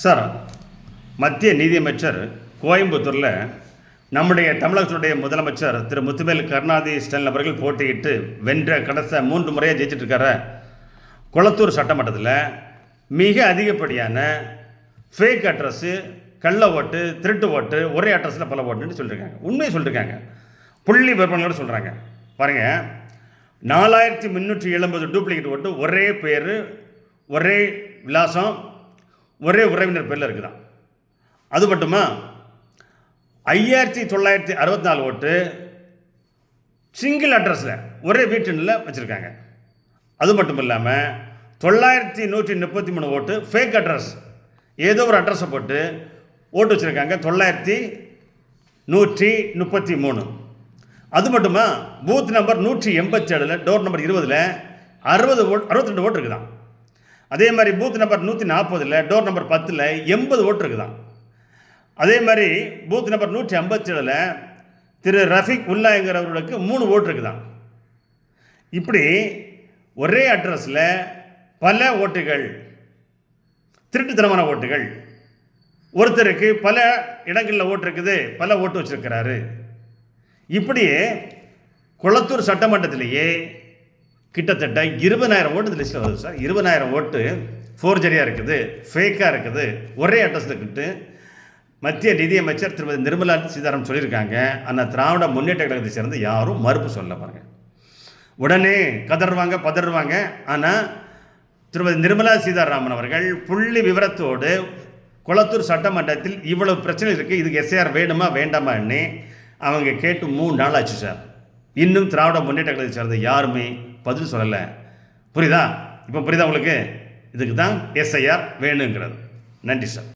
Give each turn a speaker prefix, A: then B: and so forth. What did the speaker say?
A: Sir, மத்திய நீதியமைச்சர் கோயம்புத்தூரில் நம்முடைய தமிழகத்தினுடைய முதலமைச்சர் திரு முத்துவேல் கருணாநிதி ஸ்டாலின் அவர்கள் போட்டியிட்டு வென்ற கடைசி 3 முறையாக ஜெயிச்சிட்ருக்கார கொளத்தூர் சட்டமன்றத்தில் மிக அதிகப்படியான ஃபேக் அட்ரஸ்ஸு, கள்ள ஓட்டு, திருட்டு ஓட்டு, ஒரே அட்ரஸில் பல ஓட்டுன்னு சொல்லியிருக்காங்க. உண்மையை சொல்லியிருக்காங்க, புள்ளி விவரங்களோடு சொல்கிறாங்க. பாருங்கள், 4370 டூப்ளிகேட் ஓட்டு, ஒரே பேர், ஒரே விலாசம், ஒரே உறவினர் பேரில் இருக்குதான். அது மட்டுமா, 5964 ஓட்டு சிங்கிள் அட்ரஸில் ஒரே வீட்டில் வச்சுருக்காங்க. அது மட்டும் இல்லாமல் 9133 ஓட்டு ஃபேக் அட்ரஸ், ஏதோ ஒரு அட்ரஸை போட்டு ஓட்டு வச்சுருக்காங்க, 9133. அது மட்டுமா, பூத் நம்பர் 187, டோர் நம்பர் 20, 62 ஓட்டு இருக்குதான். அதே மாதிரி பூத் நம்பர் 140, டோர் நம்பர் 10, 80 ஓட்டு இருக்குதான். அதே மாதிரி பூத் நம்பர் 157 திரு ரஃபீக் உல்லாங்கிறவர்களுக்கு 3 ஓட்டு இருக்குதான். இப்படி ஒரே அட்ரஸில் பல ஓட்டுகள், திருட்டுத்தனமான ஓட்டுகள், ஒருத்தருக்கு பல இடங்களில் ஓட்டு இருக்குது, பல ஓட்டு வச்சிருக்கிறாரு. இப்படியே கொளத்தூர் சட்டமன்றத்திலேயே கிட்டத்தட்ட 20,000 ஓட்டு இந்த லிஸ்ட்டில் வருது சார். 20,000 ஓட்டு ஃபோர்ஜரியாக இருக்குது, ஃபேக்காக இருக்குது, ஒரே அட்ரஸில் இருக்குது. மத்திய நிதியமைச்சர் திருமதி நிர்மலா சீதாராமன் சொல்லியிருக்காங்க. ஆனால் திராவிட முன்னேற்ற கழகத்தை சேர்ந்து யாரும் மறுப்பு சொல்ல பாருங்க. உடனே கதறுவாங்க, பதறுவாங்க. ஆனால் திருமதி நிர்மலா சீதாராமன் அவர்கள் புள்ளி விவரத்தோடு கொளத்தூர் சட்டமன்றத்தில் இவ்வளவு பிரச்சனை இருக்குது, இதுக்கு எஸ்ஐஆர் வேணுமா வேண்டாமான்னு அவங்க கேட்டு 3 நாள் ஆச்சு சார். இன்னும் திராவிட முன்னேற்ற கழகத்தை சேர்ந்த யாருமே பதில் சொல்லலை. புரியுதா? இப்போ புரியுதா உங்களுக்கு? இதுக்கு தான் எஸ்ஐஆர் வேணுங்கிறது. நன்றி சார்.